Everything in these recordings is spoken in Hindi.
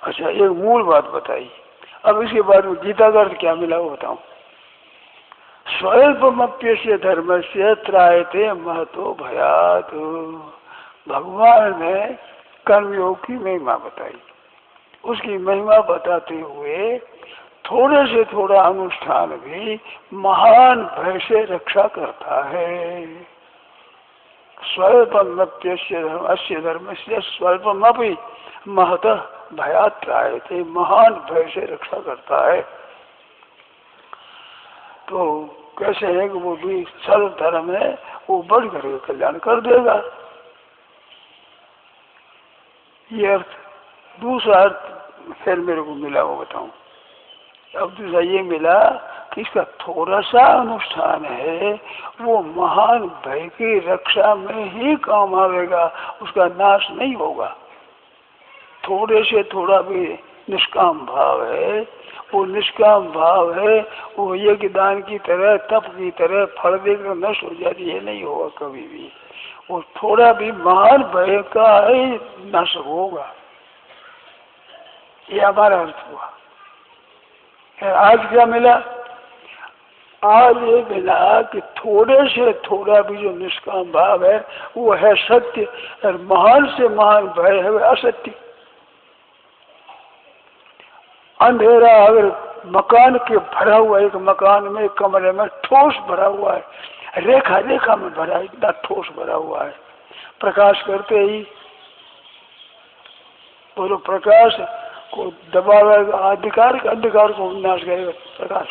अच्छा, एक मूल बात बताई। अब इसके बाद में गीता का अर्थ क्या मिला वो बताऊं। स्वल्पमप्यस्य धर्मस्य त्रायते महतो भयात्। भगवान ने कर्मयोग की महिमा बताई। उसकी महिमा बताते हुए थोड़े से थोड़ा अनुष्ठान भी महान भय से रक्षा करता है। स्वल्पमप्यस्य धर्मस्य धर्मस्य स्वल्पमपि महतः भयात् त्रायते, महान भय से रक्षा करता है। तो कैसे है कि वो भी सर्व धर्म है, वो बढ़ कर कल्याण कर देगा। ये अर्थ। दूसरा अर्थ फिर मेरे को मिला वो बताऊं। अब दूसरा ये मिला कि इसका थोड़ा सा अनुष्ठान है वो महान भय की रक्षा में ही काम आवेगा, उसका नाश नहीं होगा। थोड़े से थोड़ा भी निष्काम भाव है, वो निष्काम भाव है, वो यज्ञ दान की तरह तप की तरह फल देकर नष्ट हो जाती है, नहीं होगा कभी भी। वो थोड़ा भी महान भय का ही नाशक होगा। ये हमारा अर्थ हुआ। आज क्या मिला? आज ये मिला कि थोड़े से थोड़ा भी जो निष्काम भाव है वो है सत्य, और महान से महान भय है वह असत्य। अंधेरा अगर मकान के भरा हुआ, एक मकान में कमरे में ठोस भरा हुआ है, रेखा रेखा में भरा, इतना ठोस भरा हुआ है, प्रकाश करते ही वो प्रकाश को दबावेगा, अंधकार को विनाश करेगा प्रकाश।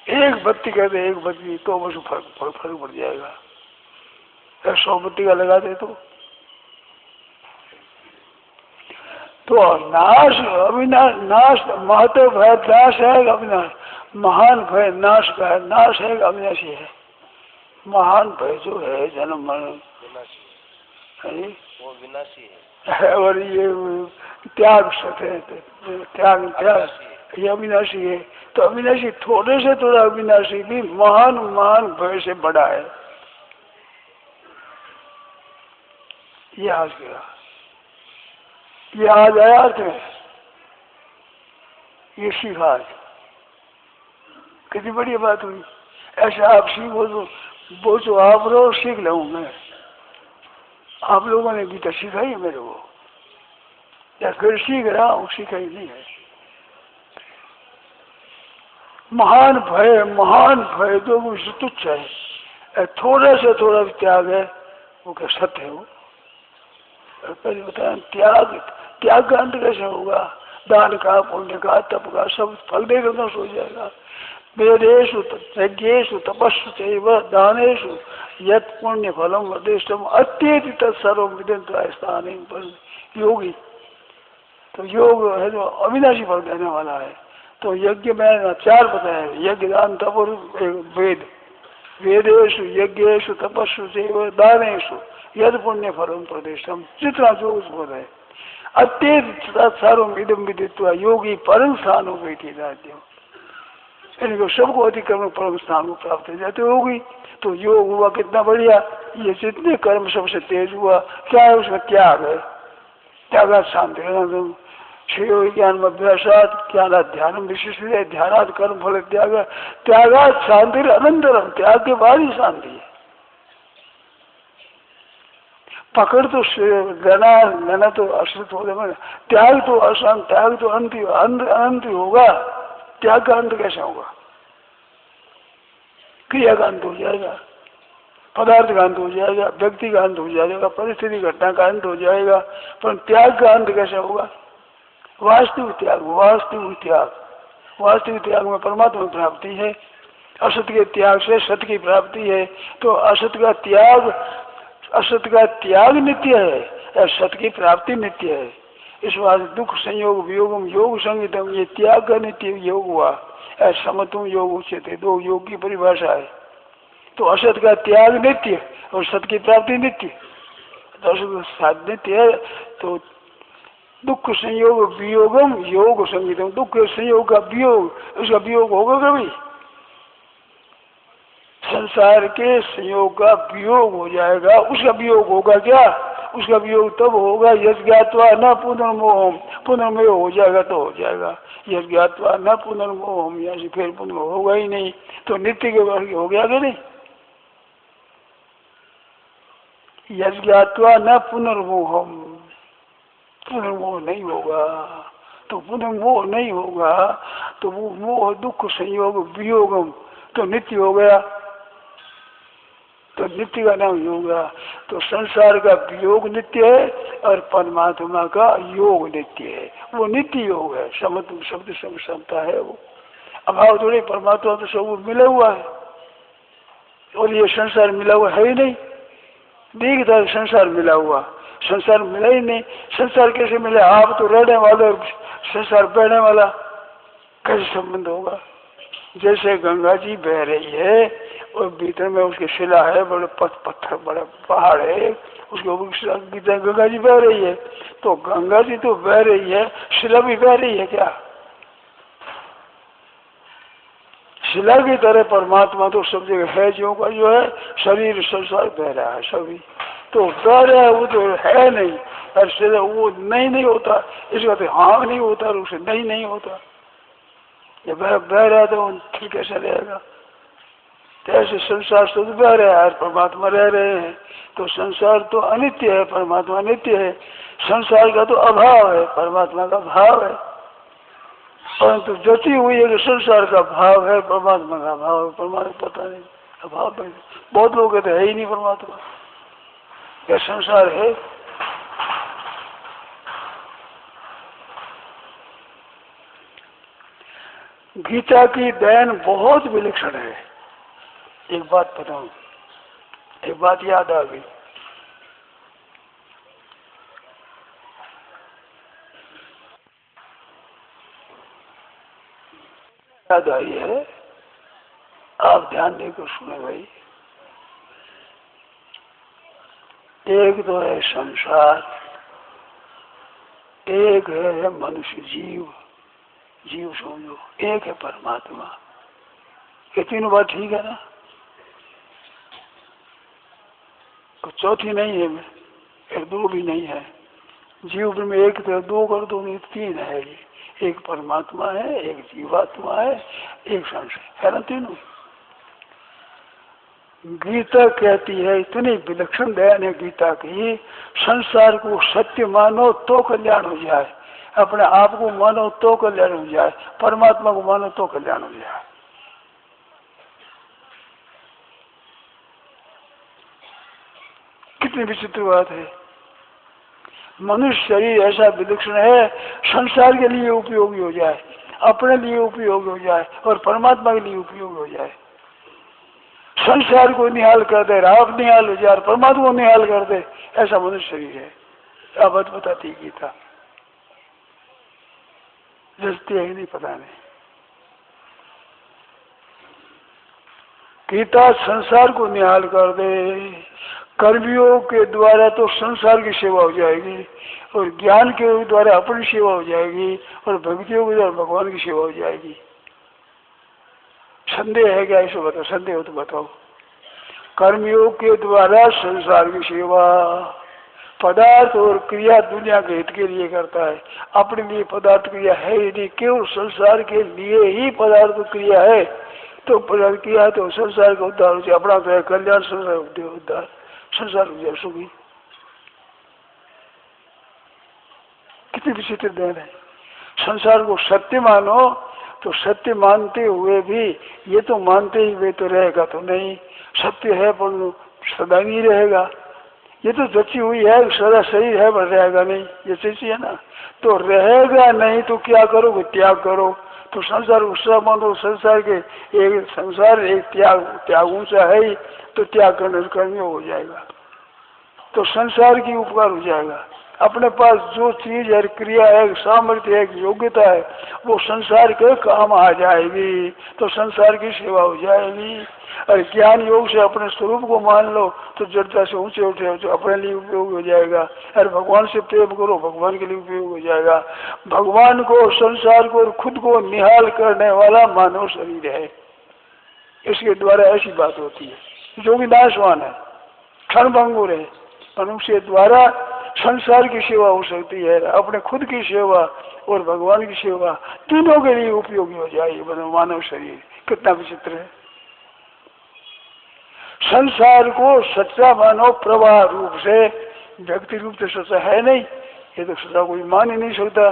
एक बत्ती कहते एक बत्ती तो बस फर्क पड़ जाएगा। 100 बत्ती का लगा दे तो नाश अविनाश, नाश महत्व भय नाश है अविनाश, महान भय नाश का है, नाश है अविनाशी है। महान भय जो है जन्म मरण वो विनाशी है, और ये त्याग सत्य, त्याग ये अविनाशी है। तो अविनाशी थोड़े से थोड़ा अविनाशी भी महान महान भय से बड़ा है। ये आज गया, ये आज आया अर्थ में, ये सीखा आज। कितनी बड़ी बात हुई। ऐसा आप सीखो तो वो तो आप रो सीख लूँ मैं। आप लोगों ने गीता सिखाई है मेरे को, या फिर सीख रहा हूँ, सिखाई नहीं है। महान भय तो वो तुच्छ है, थोड़े से थोड़ा भी त्याग है वो क्या सत्य है। वो पहले बताया त्याग का अंत कैसे होगा? दान का, पुण्य का, तप का सब फल देकर नष्ट हो जाएगा। वेदेषु यज्ञेषु तपस्सु चैव दानेषु यत् पुण्य फलम वदिष्टम अत्येति तत्सर्वं विदित्वा स्थाने पर योगी। तो योग है जो अविनाशी फल देने वाला है। तो यज्ञ में 4 बताया, यज्ञ दान तप और वेद। वेदेषु यज्ञेषु तपस्सु चैव दानेषु यद पुण्य फलम प्रदिष्टम, जितना जो उसको है अत्येति तत्सर्वं इदं विदित्वा योगी परम स्थान हो गई थी राज्य। इनको सबको अतिक्रमण परम स्थान को प्राप्त हो जाते होगी। तो योग हुआ कितना बढ़िया। ये जितने कर्म सबसे तेज हुआ, क्या है उसमें त्याग है। त्यागात शांति श्रेयो ज्ञान अभ्यासात ज्ञानात ध्यान विशिष्ट है, ध्यानात कर्म फल त्याग, त्यागात शांति अनंतरम, त्याग के बाद ही शांति है। पकड़ तो लेना तो अश्रित हो जाएगा, त्याग तो अशांत, त्याग तो अंत होगा। त्याग का अंत कैसा होगा? क्रिया का अंत हो जाएगा, पदार्थ का अंत हो जाएगा, व्यक्ति का अंत हो जाएगा, परिस्थिति घटना का अंत हो जाएगा, पर त्याग का अंत कैसा होगा? वास्तविक त्याग में परमात्मा की प्राप्ति है। असत के त्याग से सत्य की प्राप्ति है। तो असत का त्याग नित्य है और सत्य की प्राप्ति नित्य है। इस बात दुख संयोग वियोगम योग संगीतम, ये त्याग का नित्य योग हुआ। समत्वम योग उच्यते, 2 योग की परिभाषा है। तो असत का त्याग नित्य और सत्य की प्राप्ति नित्य। तो असत नित्य है तो दुख संयोग वियोगम योग संगीतम, दुख संयोग का वियोग, उसका वियोग होगा कभी? संसार के संयोग का वियोग हो जाएगा। उसका वियोग होगा क्या? उसका वियोग तब होगा यज्ञ ज्ञात्वा न पुनर्मोहम, पुनर्मोह हो जाएगा तो हो जाएगा। यज्ञ ज्ञात्वा न पुनर्मोहम, यहाँ से फिर पुनर्मोह होगा ही नहीं, तो नित्य के वर्ग हो गया कि नहीं। यज्ञ ज्ञात्वा न पुनर्मोहम, पुनर्मोह नहीं होगा, तो पुनर्मोह नहीं होगा तो वो मोह दुख संयोग वियोगम तो नित्य हो गया, तो नित्य का नाम होगा। तो संसार का वियोग नित्य है और परमात्मा का योग नित्य है, वो नित्य योग है। शब्द समता है वो, अभाव थोड़े, परमात्मा तो सब मिला हुआ है और ये संसार मिला हुआ है ही नहीं। दिखता है संसार मिला हुआ, संसार मिला ही नहीं। संसार कैसे मिले? आप तो रहने वाले और संसार बहने वाला, कैसे संबंध होगा? जैसे गंगा जी बह रही है और भीतर में उसके शिला है, बड़े पत्थर, बड़ा पहाड़ है, उसके ऊपर गंगा जी बह रही है, तो गंगा जी तो बह रही है, शिला भी बह रही है क्या? शिला की तरह परमात्मा तो सब जगह है, जो का जो है शरीर संसार बह रहा है सभी, तो बह रहा है, वो तो है नहीं। और शिला वो नहीं होता, इसका तो हाँ नहीं होता और उसे नहीं होता। ये बह रहा तो फिर कैसे रहेगा? ऐसे संसार शुद्ध बह रहा है, परमात्मा रह रहे हैं, तो संसार तो अनित्य है, परमात्मा नित्य है। संसार का तो अभाव है, परमात्मा का भाव है, परंतु जती हुई है कि संसार का भाव है, परमात्मा का भाव है। परमात्मा पता नहीं अभाव है, बहुत लोग कहते है ही नहीं परमात्मा, क्या संसार है? गीता की देन बहुत विलक्षण है। एक बात बताऊं, एक बात याद आ गई। याद आई है, आप ध्यान देकर सुने भाई। एक तो है संसार, एक है मनुष्य जीव, जीव समझो, एक है परमात्मा। ये तीनों बात ठीक है ना? तो चौथी नहीं है, में एक दो भी नहीं है। जीव में एक तो दो कर दो, नहीं तीन है। ये एक परमात्मा है, एक जीवात्मा है, एक संसार है ना, तीनों। गीता कहती है, इतनी विलक्षण दयान है गीता की, संसार को सत्य मानो तो कल्याण हो जाए, अपने आप को मानो तो कल्याण हो जाए, परमात्मा को मानो तो कल्याण हो जाए। कितनी विचित्र बात है। मनुष्य शरीर ऐसा विलक्षण है, संसार के लिए उपयोगी हो जाए, अपने लिए उपयोगी हो जाए और परमात्मा के लिए उपयोगी हो जाए। संसार को निहाल कर दे, आप निहाल हो जाए, परमात्मा को निहाल कर दे, ऐसा मनुष्य शरीर है। क्या बात बताती गीता? जसती है नहीं पता नहीं। गीता संसार को निहाल कर दे, कर्मियों के द्वारा तो संसार की सेवा हो जाएगी और ज्ञान के द्वारा अपनी सेवा हो जाएगी और भक्तियों के द्वारा भगवान की सेवा हो जाएगी। संदेह है क्या? ऐसे बताओ, संदेह हो तो बताओ। कर्मियों के द्वारा संसार की सेवा, पदार्थ और क्रिया दुनिया के हित के लिए करता है, अपने लिए पदार्थ क्रिया है ही नहीं, केवल संसार के लिए ही पदार्थ क्रिया है। तो पदार्थ किया तो संसार का उद्धार हो जाए, अपना तो है कल्याण, संसार उद्धार, संसार हो जाए सुखी। कितनी विचित्र देन है। संसार को सत्य मानो तो सत्य मानते हुए भी ये तो मानते ही वे तो रहेगा तो नहीं, सत्य है पर सदा नहीं रहेगा। ये तो जची हुई है, सदा सही है पर रहेगा नहीं, ये सच्ची है ना। तो रहेगा नहीं तो क्या करोगे? त्याग करो। तो संसार उत्साह मानो, संसार के एक संसार एक त्याग ऊंचा है ही, तो त्याग करने हो जाएगा, तो संसार की उपकार हो जाएगा। अपने पास जो चीज है, क्रिया है, सामर्थ्य है, योग्यता है, वो संसार के काम आ जाएगी, तो संसार की सेवा हो जाएगी। और ज्ञान योग से अपने स्वरूप को मान लो तो जड़ता से ऊंचे उठे तो अपने लिए उपयोग हो जाएगा। और भगवान से प्रेम करो, भगवान के लिए उपयोग हो जाएगा। भगवान को, संसार को और खुद को निहाल करने वाला मानव शरीर है। इसके द्वारा ऐसी बात होती है जो कि नाशवान है, क्षणभंगुर है। मनुष्य द्वारा संसार की सेवा हो सकती है, अपने खुद की सेवा और भगवान की सेवा तीनों के लिए उपयोगी हो जाए। मतलब मानव शरीर कितना विचित्र है। संसार को सच्चा मानो प्रवाह रूप से, व्यक्ति रूप से सच्चा है नहीं, ये तो सच्चा कोई मान ही नहीं सकता।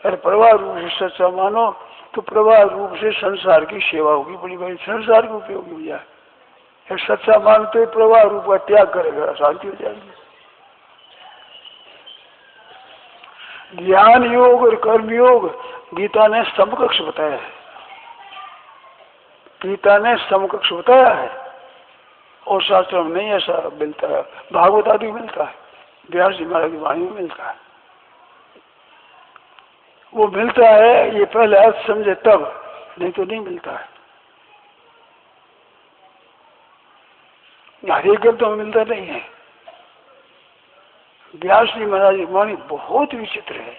अरे प्रवाह रूप से सच्चा मानो तो प्रवाह रूप से संसार की सेवा होगी, बड़ी बड़ी संसार को उपयोगी हो जाए। सच्चा मानते प्रवाह रूप का त्याग करेगा, शांति हो जाएगी। ज्ञान योग और कर्म योग गीता ने समकक्ष बताया है, गीता ने समकक्ष बताया है, और शास्त्र में नहीं ऐसा मिलता है। भागवत आदि मिलता है, व्यास जी महाराज की वाणी में मिलता है, वो मिलता है। ये पहले अर्थ समझे तब, नहीं तो नहीं मिलता है। हरे ग्रंथों में मिलता नहीं है। व्यास जी महाराज की वाणी बहुत विचित्र है,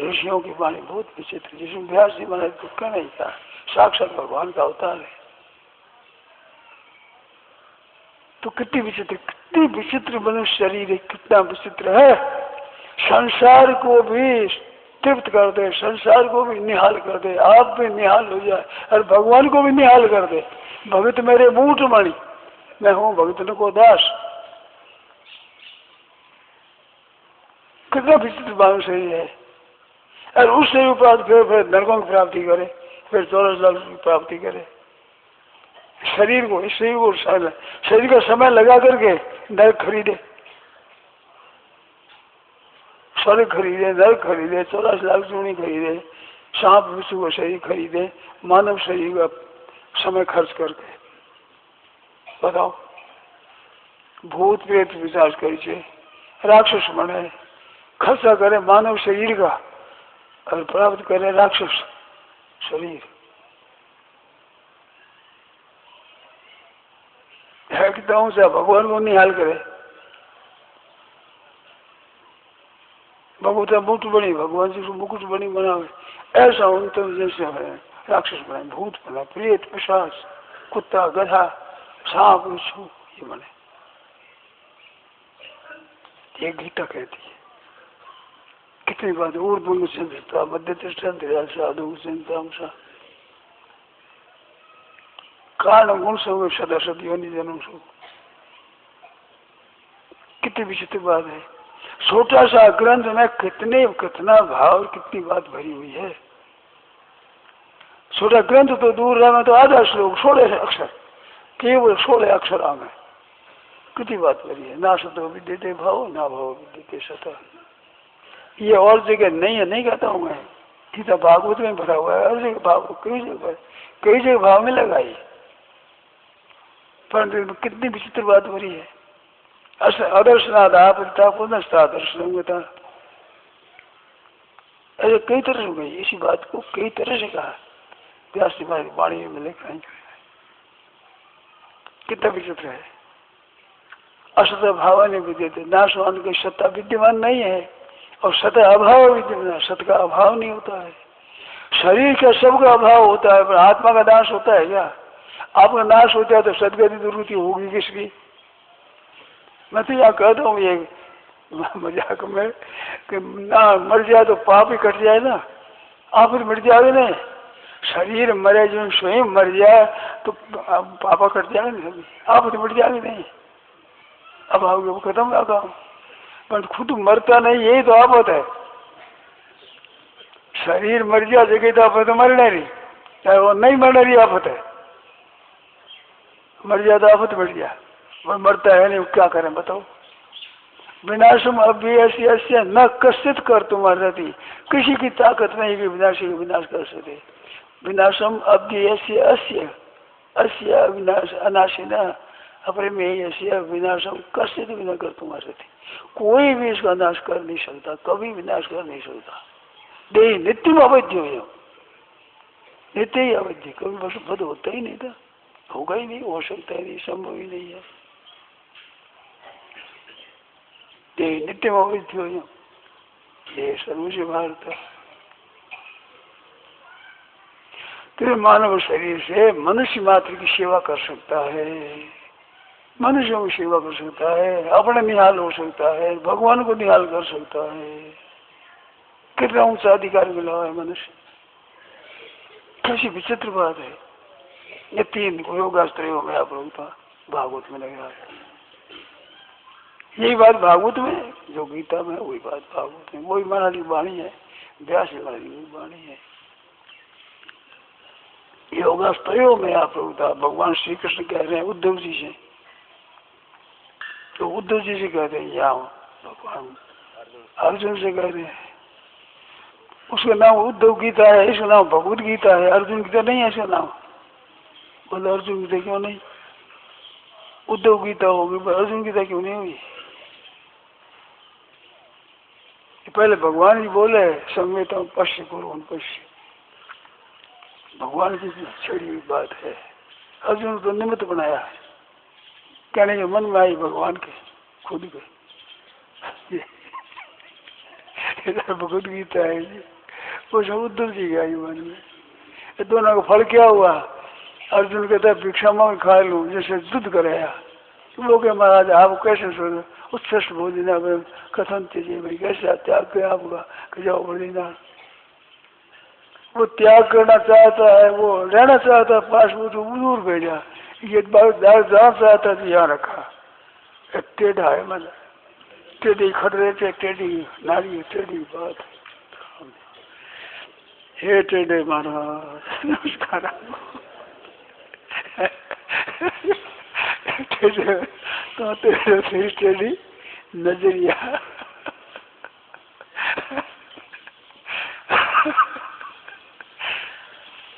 ऋषियों की वाणी बहुत विचित्र, जिसमें व्यास जी महाराज को क्या नहीं था, साक्षात भगवान का अवतार है। तो कितनी विचित्र मनुष्य शरीर है, कितना विचित्र है। संसार को भी तृप्त कर दे, संसार को भी निहाल कर दे, आप भी निहाल हो जाए और भगवान को भी निहाल कर दे। भगत मेरे मूठ मणि, मैं हूँ भगत को दास। कितना विचित्र मानुष है। और उससे भी प्राप्त फिर नरकों की प्राप्ति करे, फिर 14 लाख की प्राप्ति करे। शरीर को, इस शरीर का समय लगा करके नरक खरीदे, स्वर्ग खरीदे, नरक खरीदे, 14 लाख चूनी खरीदे, सांप विष्णु का शरीर खरीदे, मानव शरीर का समय खर्च करके। बताओ, भूत प्रेत विचार करे, राक्षस बने, खर्चा करे मानव शरीर का और प्राप्त करे राक्षस शरीर। एकदम से भगवान को निहाल करे। भगवता मुकुट बनी, भगवान जी को मुकुट बनी बनावे, ऐसा उनके जैसे है। राक्षस बने, भूत बने, प्रेत पिशाच, कुत्ता गधा सांप विष्णु, ये बने। ये गीता कहती है। कितनी बात, ऊर्ध्व चिंता मध्य तिष्ठन्ति साधु चिंता कारण गुण सब सदा सदी जन्म सो। कितनी विचित्र बात है। छोटा सा ग्रंथ में कितना भाव और कितनी बात भरी हुई है। छोटा ग्रंथ तो दूर रहा, में तो आधा श्लोक 16 अक्षर, केवल 16 अक्षर आ गए। कितनी बात भरी है। ना सतो विद्यते भाव, ना भाव विद्यते सता। ये और जगह नहीं है, नहीं कहता हूँ मैं, गीता भागवत में भरा हुआ है। हर जगह भाव, कई जगह भाव में लगाई, परंतु कितनी विचित्र बात भरी है। अदर्शनाद आपता पुनस्ता दर्शनता, ऐसे कई तरह से गई। इसी बात को कई तरह से कहा, व्यास जी महाराज वाणी में लिखा है। कितना विचित्र है। असत भाव नहीं विद्यते, नाशवान की सत्ता विद्यमान नहीं है और सत अभाव विद्यमान, सत का अभाव नहीं होता है। शरीर का सबका अभाव होता है, पर आत्मा का नाश होता है क्या? आपका नाश होता है तो सदगति दुर्गति होगी किसकी? मैं तो यहाँ कहता हूँ ये मजाक में कि ना मर जाए तो पाप ही कट जाए ना, आप तो मर जाओगे नहीं। शरीर मरे जो स्वयं मर जाए तो पापा कट जाएगा नहीं, आप तो मर जाएंगे नहीं। अब आओगे वो खत्म का काम, पर खुद मरता नहीं, यही तो आफत है। शरीर मर गया जगह तो आफत मरना नहीं, चाहे वो नहीं मरना रही आफत है। मर जाए तो आफत मर गया, वो मरता है नहीं, क्या करें बताओ। विनाशम अभ्यस्य अस्य न कश्चित कर तुम्हारा थी, किसी की ताकत नहीं कि विनाशी का विनाश कर सके। विनाशम अभ्यस्य अस्य अस्य विनाश अनाशी न अप्रमेय विनाशम कश्चित भी न कर तुम्हारे थी। कोई भी इसका नाश कर नहीं सकता, कभी विनाश कर नहीं सकता। देह नित्य अवैध हो, नित्य ही अवैध, कभी वशुद्ध होता ही नहीं था, होगा ही नहीं, हो सकता ही नहीं, संभव ही नहीं है। देह नित्य अवैध हो, ये सर्वोच्च भारत। तो मानव शरीर से मनुष्य मात्र की सेवा कर सकता है। मनुष्यों की सेवा कर सकता है, अपने निहाल हो सकता है, भगवान को निहाल कर सकता है। कितना ऊंचा अधिकार मिला है मनुष्य। कैसी विचित्र बात है। ये 3 योगास्त्रों में आप लोग भागवत में लग रहा है। यही बात भागवत में, जो गीता में वही बात भागवत में, वही महाराज की वाणी है, व्यास महाराज की वाणी है। योगास्त्रों में आप लोग भगवान श्री कृष्ण कह रहे हैं उद्धव जी से, तो उद्धव जी से कहते हैं यहाँ भगवान अर्जुन से कह रहे हैं। उसका नाम उद्धव गीता है, इसका नाम भगवत गीता है, अर्जुन गीता नहीं है इसका नाम। बोले अर्जुन गीता क्यों नहीं? उद्धव गीता होगी, अर्जुन गीता क्यों नहीं हुई? पहले भगवान जी बोले संवेदन पश्य कुरुन पश्य, भगवान की छड़ी हुई बात है। अर्जुन तो निमित्त बनाया है, कहने के मन में आई भगवान के खुद के। भगवत गीता है जी, वो सब उद्धव जी के आई मन में। ये दोनों का फल क्या हुआ? अर्जुन कहता है भिक्षा मांग खा लूं, जैसे युद्ध कराया। वो कहे महाराज आप कैसे सोच उत्कृष्ट भोजन कथन चीजिए भाई, कैसे त्याग किया आपका? कि जाओ बद्रीनाथ। वो त्याग करना चाहता है, वो रहना चाहता है पास, वो तो दूर भेजा। ये बात जहाँ चाहता है यहाँ रखा। टेढ़ा है मतलब, टेढ़ी खड़े थे, टेढ़ी नारी, टेढ़ी बात। हे टेढ़े महाराज नमस्कार। तो तेरे टेढ़ी नजरिया।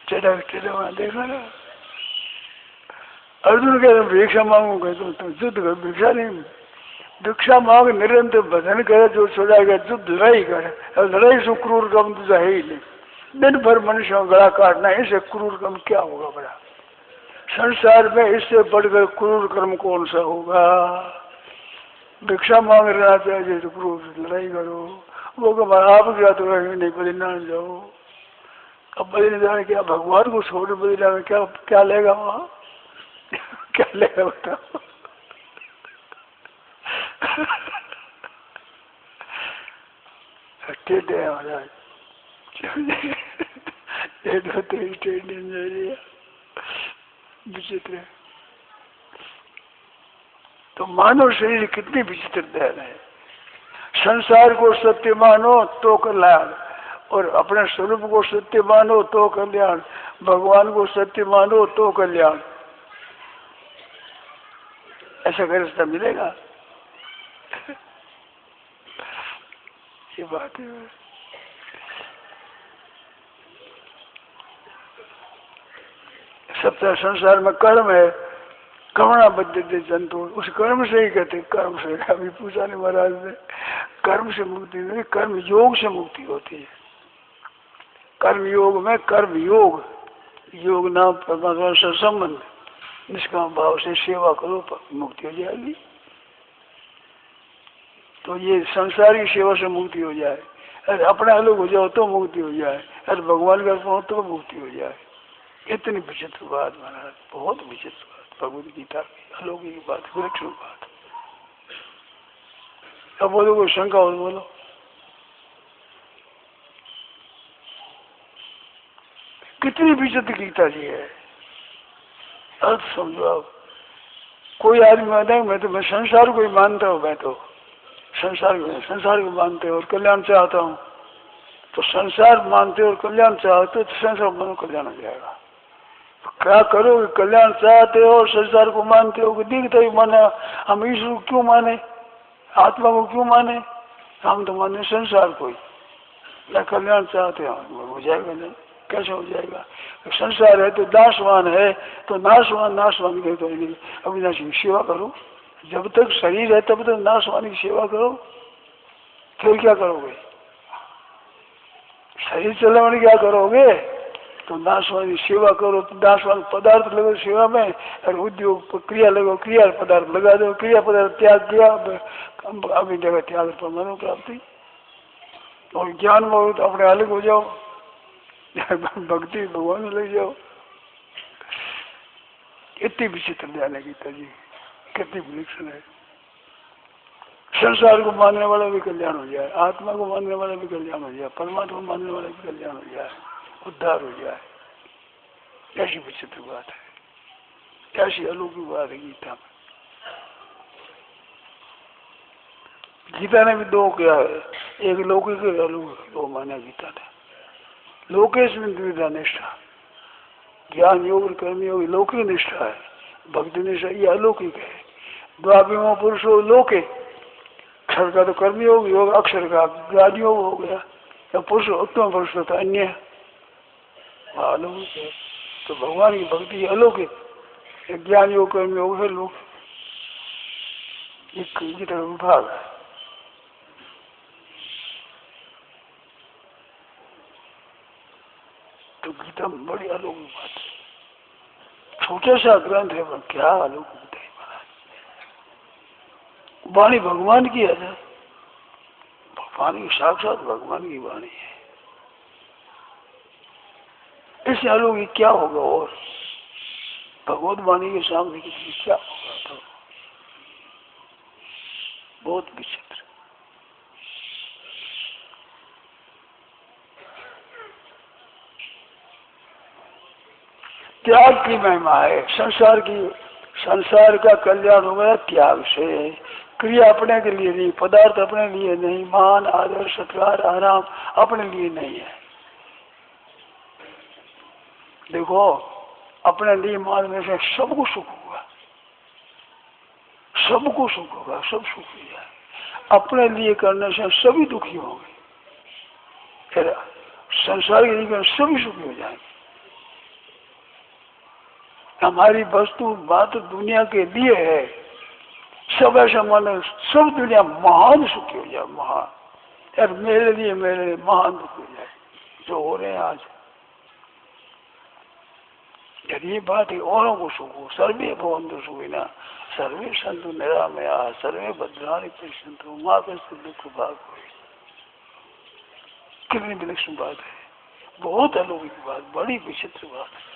टेढ़ा टेढ़ा देखा ना। अर्जुन कह भिक्षा मांगू, कहते तो युद्ध कर, भिक्षा नहीं, भिक्षा मांग निरंतर भजन करे, जो छोड़ाएगा युद्ध लड़ाई करे। और लड़ाई से क्रूर कम तो है ही नहीं। दिन भर मनुष्यों गला काटना, इससे क्रूर कम क्या होगा बड़ा? संसार में इससे बढ़कर क्रूर कर्म कौन सा होगा? भिक्षा मांग रहना चाहिए तो क्रूर लड़ाई करो। वो आप गया तो नहीं, बद्रीनाथ जाओ। अब बद्रीनाथ जाने क्या, भगवान को छोड़ बद्रीनाथ में क्या क्या लेगा वहाँ? क्या लेगा बताओ? टेढ़े महाराज विचित्र। तो मानव शरीर कितनी विचित्र देन है। संसार को सत्य मानो तो कल्याण, और अपने स्वरूप को सत्य मानो तो कल्याण, भगवान को सत्य मानो तो कल्याण। ऐसा रास्ता मिलेगा? ये बात है। सबसे संसार में कर्म है, कर्मणा बद्धते जंतु, उस कर्म से ही कहते कर्म से। अभी पूछा नहीं महाराज ने, कर्म से मुक्ति नहीं, कर्म योग से मुक्ति होती है। कर्म योग में कर्म योग, योग नाम परमात्मा से संबंध, निष्काम भाव से सेवा करो मुक्ति हो जाएगी। तो ये संसारी सेवा से मुक्ति हो जाए, अरे अपने अलग हो जाओ तो मुक्ति हो जाए, अरे भगवान का अर्पण हो तो मुक्ति हो जाए। इतनी विचित्र बात महाराज, बहुत विचित्र बात, भगवत गीता की अलौकिक बात, विलक्षण बात। अब बोलो कोई शंका हो बोलो। कितनी विचित्र गीता जी है, अर्थ समझो आप। कोई आदमी आता है मैं संसार को ही मानता हूँ, मैं तो संसार को मानते हो और कल्याण चाहता हूँ, तो संसार मानते हो और कल्याण चाहते हो तो संसार मानो कल्याण हो जाएगा। तो क्या करोगे? कल्याण चाहते हो और संसार को मानते हो, दिखता ही माने। हम ईश्वर को क्यों माने, आत्मा को क्यों माने? हम तो माने संसार को ही। या कल्याण चाहते हो जाएगा नहीं, कैसे हो जाएगा? संसार है तो नाशवान है, तो नाशवान के तो अविनाशी की सेवा करो। जब तक शरीर है तब तक नाशवान की सेवा करो, फिर क्या करोगे? शरीर चलाने क्या करोगे? तो नाशवान की सेवा करो, तो नाशवान पदार्थ लगो सेवा में, और उद्योग क्रिया लगो, क्रिया पदार्थ लगा दो, क्रिया पदार्थ त्याग किया, अभी जगह त्याग पर मनो प्राप्ति। और ज्ञान में हो तो अपने अलग हो जाओ, भक्ति भगवान में लग जाओ। इतनी विचित्र ध्यान है गीता जी, कितनी विलक्षण है। संसार को मानने वाला भी कल्याण हो जाए, आत्मा को मानने वाला भी कल्याण हो जाए, परमात्मा को मानने वाला भी कल्याण हो जाए, उद्धार हो जाए। ऐसी विचित्र बात है, ऐसी अलौकिक बात है गीता में। गीता ने भी दो क्या है, एक लौकिक और अलौकिक, दो माना गीता ने। लोकेश में द्विधा निष्ठा, ज्ञान योग और कर्म योग लौकिक निष्ठा है, भक्ति निष्ठा ये अलौकिक है। द्वाभिमो पुरुषो लोके, अक्षर का तो कर्म योग, योग अक्षर का ज्ञान योग हो गया। या पुरुष उत्तम पुरुष तो अन्य अलौकिक है। तो भगवान की भक्ति अलौकिक, ज्ञान योग कर्म योग है लोक, ये तरह विभाग है। तो गीता में बड़ी अलौकिक बात है। छोटा सा ग्रंथ है पर क्या अलौकिक है महाराज। वाणी भगवान की है ना, भगवान की साक्षात भगवान की वाणी है। इससे अलौकिक क्या होगा और भगवत वाणी के सामने किसी क्या होगा। तो बहुत विचित्र। त्याग की महिमा है। संसार का कल्याण हो गया त्याग से। क्रिया अपने के लिए नहीं, पदार्थ अपने लिए नहीं, मान आदर सत्कार आराम अपने लिए नहीं है। देखो अपने लिए मानने से सबको सुख होगा, सबको सुख होगा, सब सुख हो जाए। अपने लिए करने से सभी दुखी होंगे, फिर संसार के लिए सभी सुखी हो जाएंगे। हमारी वस्तु बात दुनिया के लिए है, सब ऐसा मानो सब दुनिया महान सुखी हो जाए, महान। यार मेरे लिए महान दुख हो जाए जो हो रहे हैं आज। यदि ये बात है औरों को सुख हो, सर्वे भवन्तु सुखिनः सर्वे सन्तु निरामयाः सर्वे भद्राणि पश्यन्तु माँ कश्चित् दुःख भाग् भवेत्। कितनी विलक्षण बात है, बहुत अलौकिक बात, बड़ी विचित्र बात है।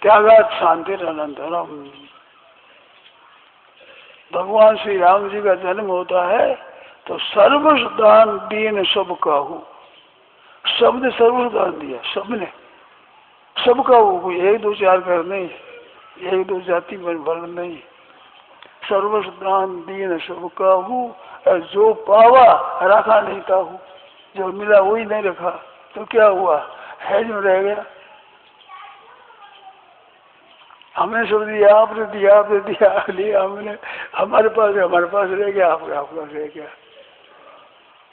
त्यागात् शान्तिरनन्तरम्। भगवान श्री राम जी का जन्म होता है तो सर्वदान दीन सब काहू, सबने सर्वदान दिया, सबने, सबका वो एक दो चार कर नहीं, एक दो जाति में वर्ण नहीं, सर्वदान दीन सब काहू। जो पावा रखा नहीं काहू, जो मिला वही नहीं रखा तो क्या हुआ, है जो रह गया। हमने सब दिया, आपने दिया, आपने दिया, लिया हमने, हमारे पास रह गया, आपके पास रह गया।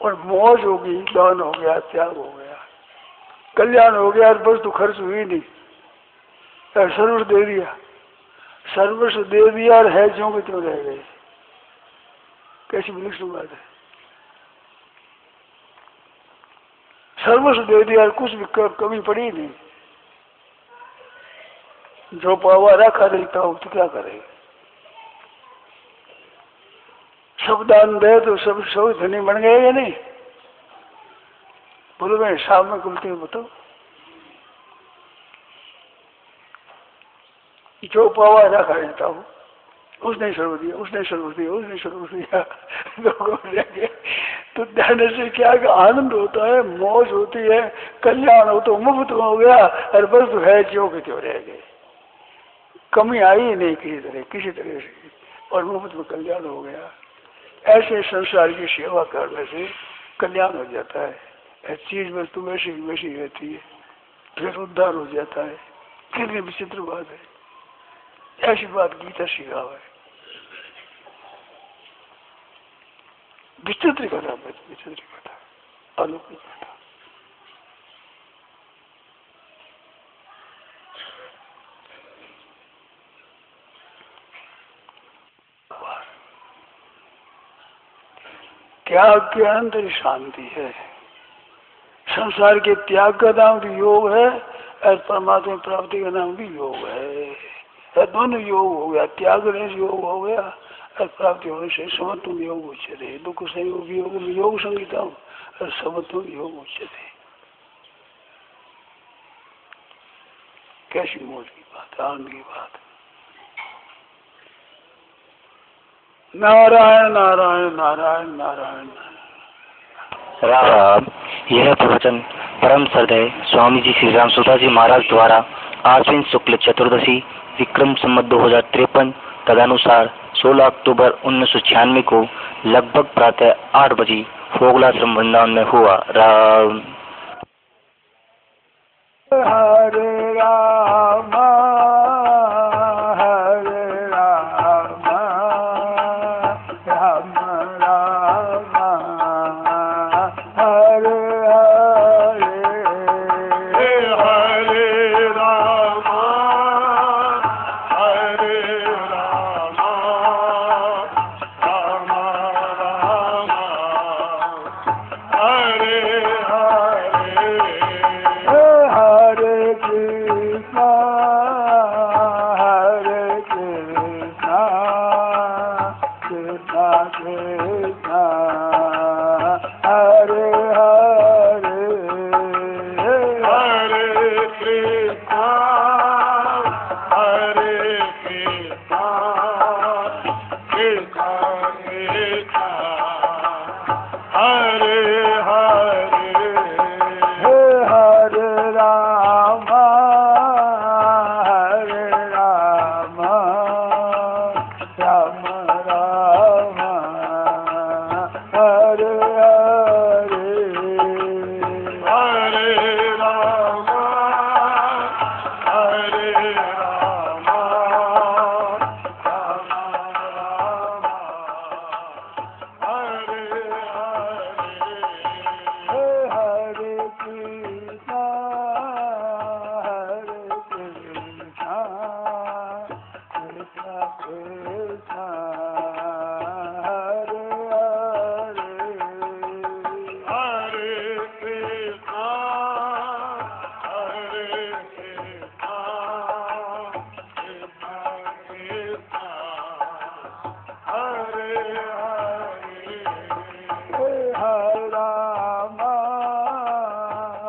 और मौज होगी, दान हो गया, त्याग हो गया, कल्याण हो गया, बस तो खर्च हुई नहीं, सर्वस्व दे दिया, सर्वस्व दे दिया और है जो कि क्यों रह गए। कैसी विलक्षण बात है। सर्वस्व दे दिया और कुछ भी कमी पड़ी नहीं। जो पावा रखा देता हो तो क्या करेगा। सब दान दे तो सब धनी बन गए या नहीं। बोलो मैं हिसाब में गलती बताओ। जो पावा रखा देता हो, उसने सर्व दिया, उसने सर्व दिया, उसने सर्व दिया, तो देने से क्या आनंद होता है, मौज होती है, कल्याण हो तो मुफ्त हो गया और बस तो है जो कि क्यों रह गए, कमी आई नहीं किसी तरह से, और मुफ्त में कल्याण हो गया। ऐसे संसार की सेवा करने से कल्याण हो जाता है। चीज वस्तु वैसी वैसी रहती है, फिर उद्धार हो जाता है। कितनी विचित्र बात है। ऐसी बात गीता सिखावा है। विचित्र कथा, विचित्र कथा, अलौकिक कथा। त्याग के अंदर शांति है। संसार के त्याग का नाम भी योग है और परमात्मा प्राप्ति का नाम भी योग है। दोनों योग हो गया, त्याग करने से योग हो गया और प्राप्ति होने से समत्व योग उच्यते। दुख संयोग योग में योग संगीता और समत्व योग उच्यते। कैसी मौज की बात, आनंद की बात। नारायण नारायण नारायण नारायण। राम। यह प्रवचन परम श्रद्धेय स्वामी जी श्री राम सुधा जी महाराज द्वारा आश्विन शुक्ल चतुर्दशी विक्रम संवत 2053 तदनुसार 16 अक्टूबर 1996 को लगभग प्रातः 8 बजे फोगलाश्रम वृंदावन में हुआ। राम। हरे राम हरे राम राम राम हरे हरे हरे राम हरे राम राम राम हरे हरे हरे कृष्णा कृष्णा कृष्णा हरे हरे हरे कृष्णा कृष्णा कृष्णा कृष्णा हरे हरे हरे राम राम राम हरे हरे हरे राम हरे राम राम राम हरे हरे हरे कृष्णा कृष्णा कृष्णा कृष्णा हरे हरे हरे कृष्णा कृष्णा कृष्णा कृष्णा हरे हरे हरे राम राम राम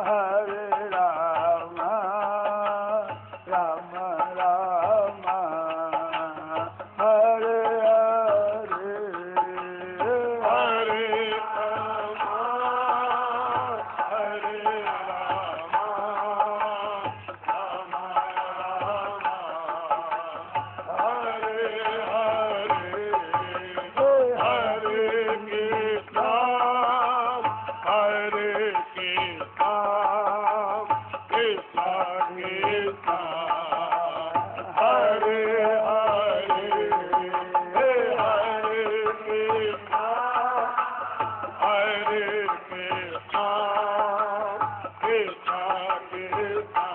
हरे हरे हरे राम हरे राम राम राम हरे हरे हरे कृष्णा कृष्णा कृष्णा कृष्णा हरे हरे हरे कृष्णा कृष्णा कृष्णा कृष्णा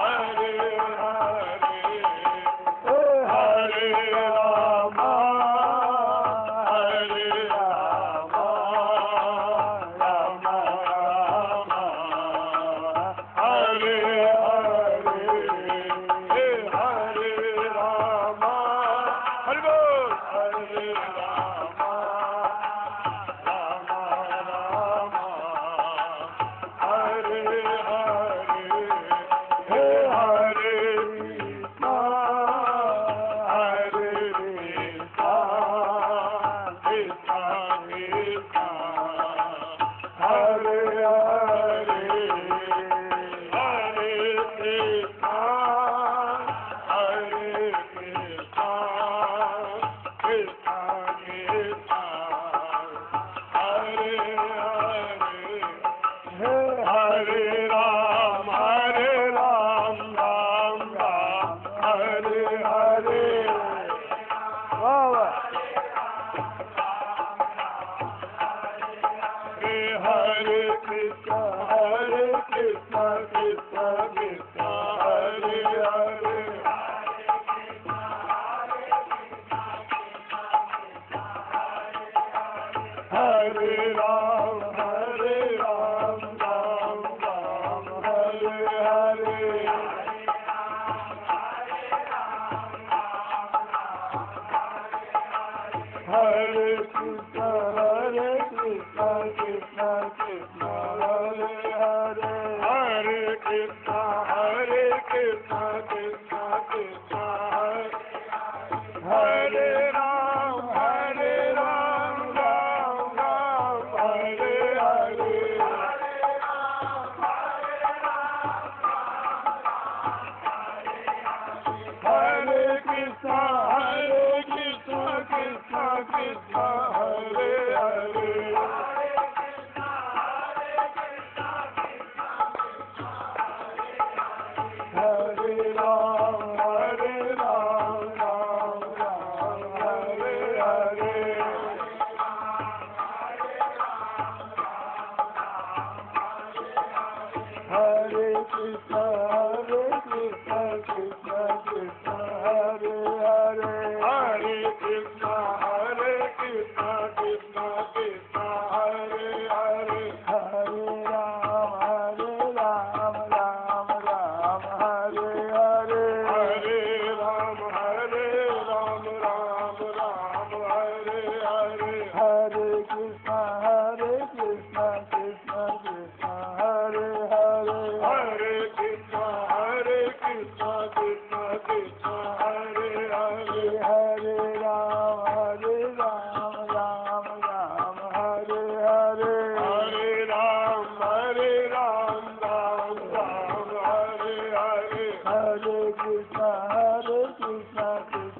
हरे हरे हरे राम राम राम हरे हरे हरे राम हरि बोल हरे राम राम राम हरे हरे हरे कृष्णा कृष्णा कृष्णा कृष्णा हरे हरे हरे कृष्णा कृष्णा कृष्णा कृष्णा हरे हरे हरे राम राम राम हरे हरे वाह हरे कृष्णा कृष्णा कृष्णा कृष्णा हरे हरे हरे राम राम राम हरे हरे हरे कृष्णा कृष्णा कृष्णा हरे हरे हरे कृष्णा कृष्णा कृष्णा कृष्णा हरे राम कृष्ण हरे हरे हरे राम राम राम हरे हरे हरे कृष्ण कृष्ण कृष्ण हरे हरे हरे कृष्ण कृष्ण कृष्ण हरे हरे हरे राम राम राम हरे हरे हरे राम राम राम हरे हरे हरे कृष्ण कृष्ण कृष्ण हरे हरे हरे कृष्ण कृष्ण कृष्ण हरे हरे हरे राम राम राम हरे हरे हरे राम राम राम हरे हरे हरे कृष्ण कृष्ण